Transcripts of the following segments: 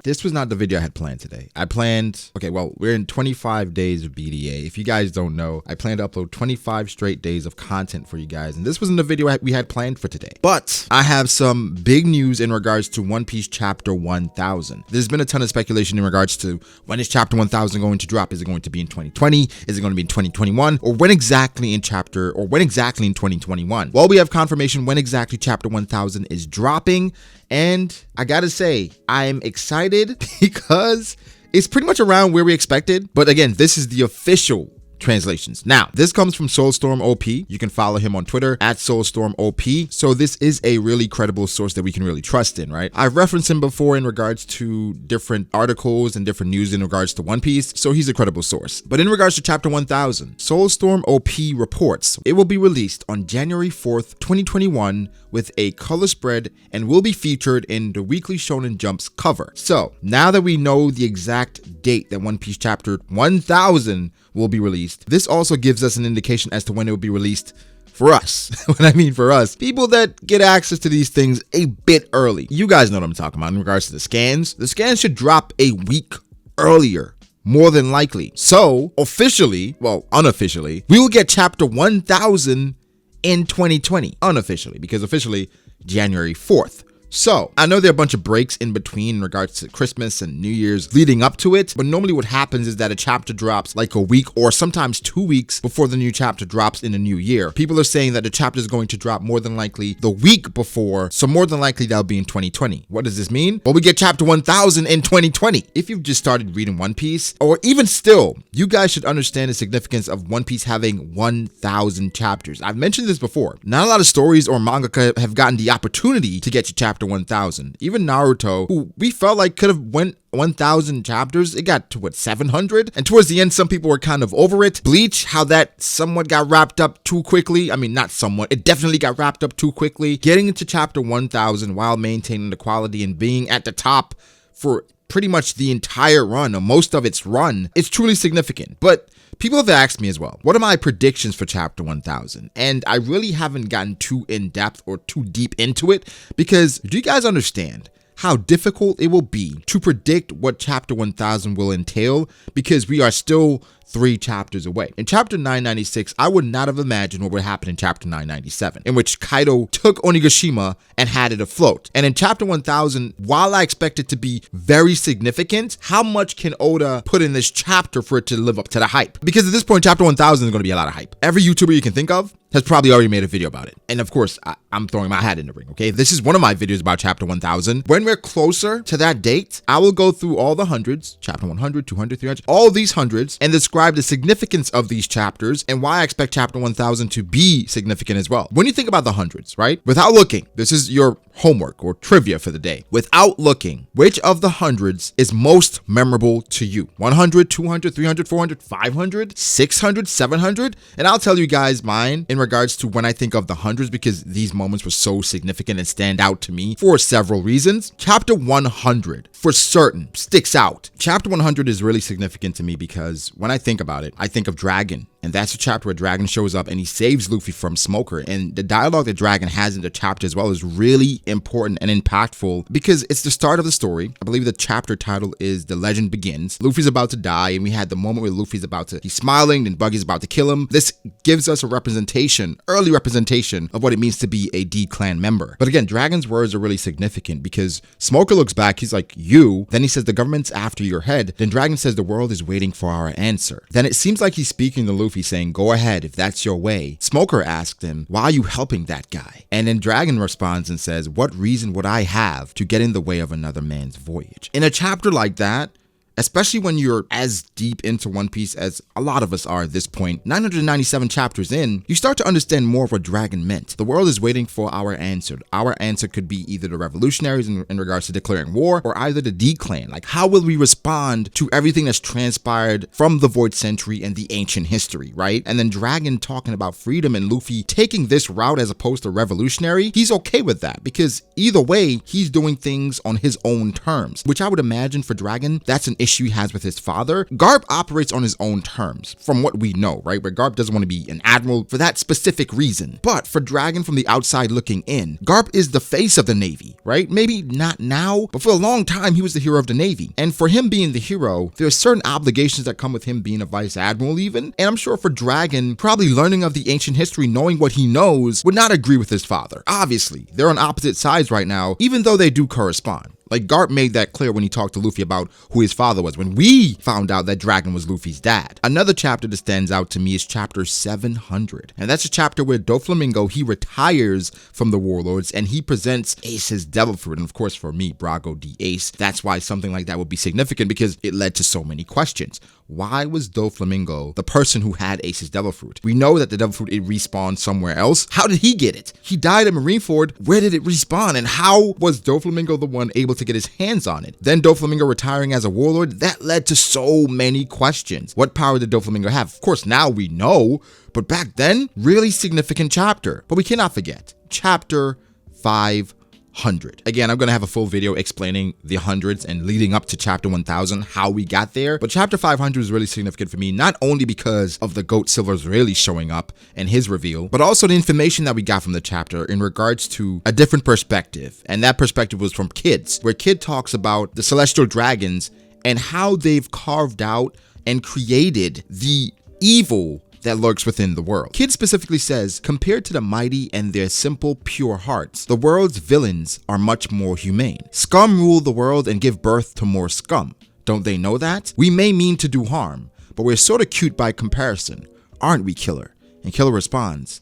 this was not the video I had planned today. I planned, okay, well, we're in 25 days of B.D.A. If you guys don't know, I plan to upload 25 straight days of content for you guys, and this wasn't the video we had planned for today. But I have some big news in regards to One Piece Chapter 1000. There's been a ton of speculation in regards to when is Chapter 1000 going to drop? Is it going to be in 2020? Is it going to be in 2021? Or when exactly in 2021? Well, we have confirmation when exactly Chapter 1000 is dropping, and I gotta say, I'm excited because it's pretty much around where we expected. But again, this is the official translations. Now, this comes from Soulstorm OP. You can follow him on Twitter at Soulstorm OP. So this is a really credible source that we can really trust in, right? I've referenced him before in regards to different articles and different news in regards to One Piece, so he's a credible source. But in regards to Chapter 1000, Soulstorm OP reports it will be released on January 4th, 2021 with a color spread and will be featured in the Weekly Shonen Jump's cover. So now that we know the exact date that One Piece Chapter 1000 will be released, this also gives us an indication as to when it will be released for us. When I mean for us, people that get access to these things a bit early. You guys know what I'm talking about in regards to the scans. The scans should drop a week earlier, more than likely. So officially, well, unofficially, we will get Chapter 1000 in 2020. Unofficially, because officially January 4th. So I know there are a bunch of breaks in between in regards to Christmas and New Year's leading up to it, but normally what happens is that a chapter drops like a week or sometimes 2 weeks before the new chapter drops in the new year. People are saying that the chapter is going to drop more than likely the week before, so more than likely that'll be in 2020. What does this mean? Well, we get Chapter 1000 in 2020. If you've just started reading One Piece, or even still, you guys should understand the significance of One Piece having 1000 chapters. I've mentioned this before. Not a lot of stories or mangaka have gotten the opportunity to get to Chapter 1000. Even Naruto, who we felt like could have went 1000 chapters, it got to what, 700? And towards the end, some people were kind of over it. Bleach, how that somewhat got wrapped up too quickly. I mean, not somewhat, it definitely got wrapped up too quickly. Getting into Chapter 1000 while maintaining the quality and being at the top for pretty much the entire run, or most of its run, it's truly significant. But people have asked me as well, what are my predictions for Chapter 1000? And I really haven't gotten too in-depth or too deep into it, because do you guys understand how difficult it will be to predict what Chapter 1000 will entail, because we are still 3 chapters away. In Chapter 996, I would not have imagined what would happen in Chapter 997, in which Kaido took Onigashima and had it afloat. And in Chapter 1000, while I expect it to be very significant, how much can Oda put in this chapter for it to live up to the hype? Because at this point, Chapter 1000 is going to be a lot of hype. Every YouTuber you can think of has probably already made a video about it. And of course, I'm throwing my hat in the ring, okay? This is one of my videos about Chapter 1000. When we're closer to that date, I will go through all the hundreds, Chapter 100, 200, 300, all these hundreds, and describe the significance of these chapters and why I expect Chapter 1000 to be significant as well. When you think about the hundreds, right? Without looking, this is your homework or trivia for the day. Without looking, which of the hundreds is most memorable to you? 100, 200, 300, 400, 500, 600, 700? And I'll tell you guys mine in regards to when I think of the hundreds, because these moments were so significant and stand out to me for several reasons. Chapter 100 for certain sticks out. Chapter 100 is really significant to me because when I think about it, I think of Dragon. And that's the chapter where Dragon shows up and he saves Luffy from Smoker. And the dialogue that Dragon has in the chapter as well is really important and impactful because it's the start of the story. I believe the chapter title is The Legend Begins. Luffy's about to die, and we had the moment where Luffy's about to, he's smiling and Buggy's about to kill him. This gives us a representation, early representation of what it means to be a D-Clan member. But again, Dragon's words are really significant because Smoker looks back, he's like, you? Then he says, the government's after your head. Then Dragon says, the world is waiting for our answer. Then it seems like he's speaking to Luffy saying, go ahead if that's your way. Smoker asked him, why are you helping that guy? And then Dragon responds and says, what reason would I have to get in the way of another man's voyage? In a chapter like that, especially when you're as deep into One Piece as a lot of us are at this point, 997 chapters in, you start to understand more of what Dragon meant. The world is waiting for our answer. Our answer could be either the revolutionaries in regards to declaring war, or either the D-Clan. Like, how will we respond to everything that's transpired from the Void Century and the ancient history, right? And then Dragon talking about freedom and Luffy taking this route as opposed to revolutionary, he's okay with that because either way, he's doing things on his own terms, which I would imagine for Dragon, that's an issue he has with his father, Garp operates on his own terms, from what we know, right? Where Garp doesn't want to be an admiral for that specific reason. But for Dragon from the outside looking in, Garp is the face of the Navy, right? Maybe not now, but for a long time, he was the hero of the Navy. And for him being the hero, there are certain obligations that come with him being a vice admiral even. And I'm sure for Dragon, probably learning of the ancient history, knowing what he knows, would not agree with his father. Obviously, they're on opposite sides right now, even though they do correspond. Like, Garp made that clear when he talked to Luffy about who his father was, when we found out that Dragon was Luffy's dad. Another chapter that stands out to me is chapter 700. And that's a chapter where Doflamingo, he retires from the Warlords and he presents Ace his Devil Fruit. And of course, for me, Brago D. Ace, that's why something like that would be significant, because it led to so many questions. Why was Doflamingo the person who had Ace's Devil Fruit? We know that the Devil Fruit, it respawned somewhere else. How did he get it? He died at Marineford. Where did it respawn? And how was Doflamingo the one able to get his hands on it? Then Doflamingo retiring as a warlord, that led to so many questions. What power did Doflamingo have? Of course, now we know, but back then, really significant chapter. But we cannot forget, chapter 500. Again, I'm going to have a full video explaining the hundreds and leading up to chapter 1000, how we got there. But chapter 500 is really significant for me, not only because of the Goat Silver's really showing up and his reveal, but also the information that we got from the chapter in regards to a different perspective. And that perspective was from Kids, where Kid talks about the celestial dragons and how they've carved out and created the evil that lurks within the world. Kid specifically says, compared to the mighty and their simple, pure hearts, the world's villains are much more humane. Scum rule the world and give birth to more scum. Don't they know that? We may mean to do harm, but we're sort of cute by comparison. Aren't we, Killer? And Killer responds,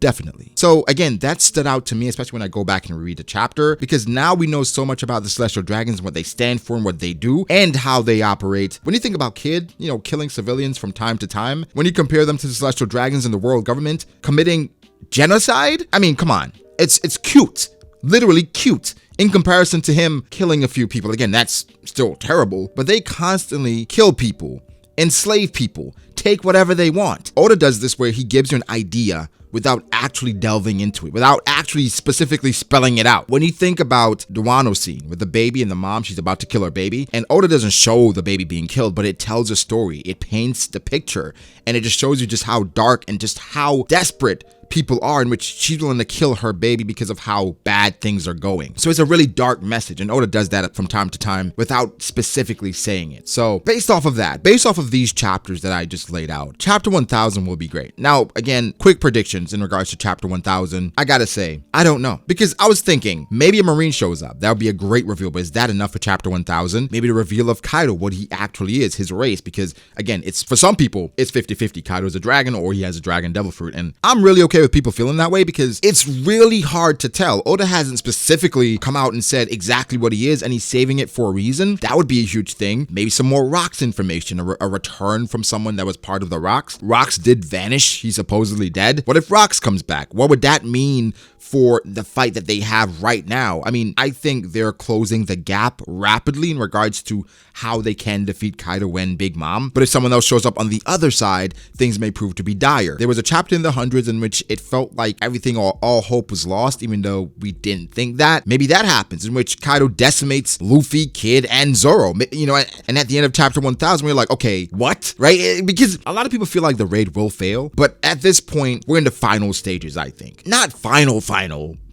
definitely. So again, that stood out to me, especially when I go back and read the chapter, because now we know so much about the Celestial Dragons and what they stand for and what they do and how they operate. When you think about Kid, you know, killing civilians from time to time, when you compare them to the Celestial Dragons and the world government committing genocide, I mean, come on, it's cute, literally cute. In comparison to him killing a few people. Again, that's still terrible, but they constantly kill people, enslave people, take whatever they want. Oda does this where he gives you an idea without actually delving into it, without actually specifically spelling it out. When you think about the Wano scene with the baby and the mom, she's about to kill her baby, and Oda doesn't show the baby being killed, but it tells a story. It paints the picture, and it just shows you just how dark and just how desperate people are, in which she's willing to kill her baby because of how bad things are going. So it's a really dark message, and Oda does that from time to time without specifically saying it. So based off of that, based off of these chapters that I just laid out, chapter 1000 will be great. Now, again, quick predictions in regards to chapter 1000. I gotta say, I don't know, because I was thinking maybe a Marine shows up. That would be a great reveal, but is that enough for chapter 1000? Maybe the reveal of Kaido, what he actually is, his race, because again, it's for some people, it's 50-50. Kaido's a dragon or he has a dragon devil fruit, and I'm really okay with people feeling that way because it's really hard to tell. Oda hasn't specifically come out and said exactly what he is, and he's saving it for a reason. That would be a huge thing. Maybe some more Rocks information, a return from someone that was part of the Rocks. Rocks did vanish. He's supposedly dead. What if Rocks comes back? What would that mean for the fight that they have right now? I mean, I think they're closing the gap rapidly in regards to how they can defeat Kaido and Big Mom. But if someone else shows up on the other side, things may prove to be dire. There was a chapter in the hundreds in which it felt like everything, all hope was lost, even though we didn't think that. Maybe that happens, in which Kaido decimates Luffy, Kid, and Zoro. You know, and at the end of chapter 1000, we're like, okay, what? Right? Because a lot of people feel like the raid will fail, but at this point, we're in the final stages, I think. Not final,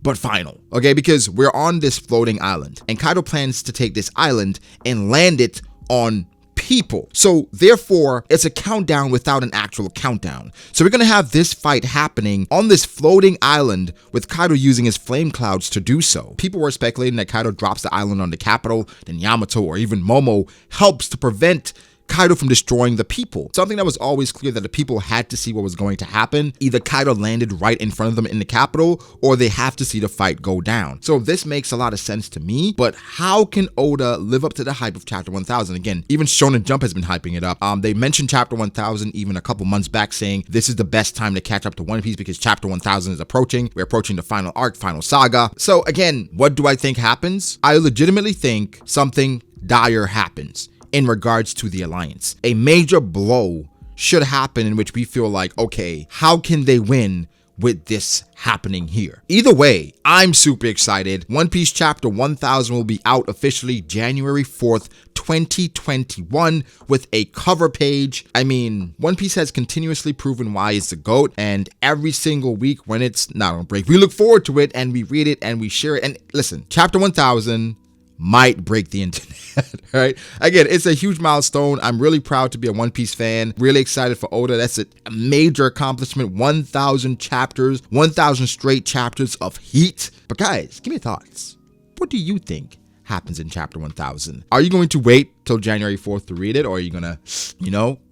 but final, okay? Because we're on this floating island, and Kaido plans to take this island and land it on people. So therefore, it's a countdown without an actual countdown. So we're gonna have this fight happening on this floating island with Kaido using his flame clouds to do so. People were speculating that Kaido drops the island on the capital, then Yamato or even Momo helps to prevent Kaido from destroying the people. Something that was always clear, that the people had to see what was going to happen. Either Kaido landed right in front of them in the capital, or they have to see the fight go down. So this makes a lot of sense to me, but how can Oda live up to the hype of chapter 1000? Again, even Shonen Jump has been hyping it up. They mentioned chapter 1000 even a couple months back, saying this is the best time to catch up to One Piece because chapter 1000 is approaching. We're approaching the final arc, final saga. So again, what do I think happens? I legitimately think something dire happens in regards to the alliance. A major blow should happen in which we feel like, okay, how can they win with this happening here? Either way, I'm super excited. One Piece chapter 1000 will be out officially January 4th, 2021 with a cover page. I mean, One Piece has continuously proven why it's the GOAT, and every single week when it's not on break, we look forward to it and we read it and we share it. And listen, chapter 1000 might break the internet, right? Again, it's a huge milestone. I'm really proud to be a One Piece fan. Really excited for Oda. That's a major accomplishment. 1,000 chapters, 1,000 straight chapters of heat. But guys, give me your thoughts. What do you think happens in chapter 1000? Are you going to wait till January 4th to read it, or are you gonna,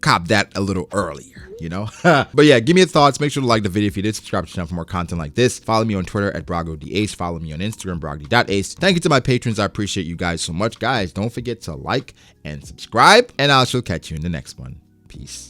cop that a little earlier, But yeah, give me your thoughts. Make sure to like the video if you did. Subscribe to the channel for more content like this. Follow me on Twitter at BragoDAce. Follow me on Instagram, brogdy.ace. Thank you to my patrons. I appreciate you guys so much. Guys, don't forget to like and subscribe, and I shall catch you in the next one. Peace.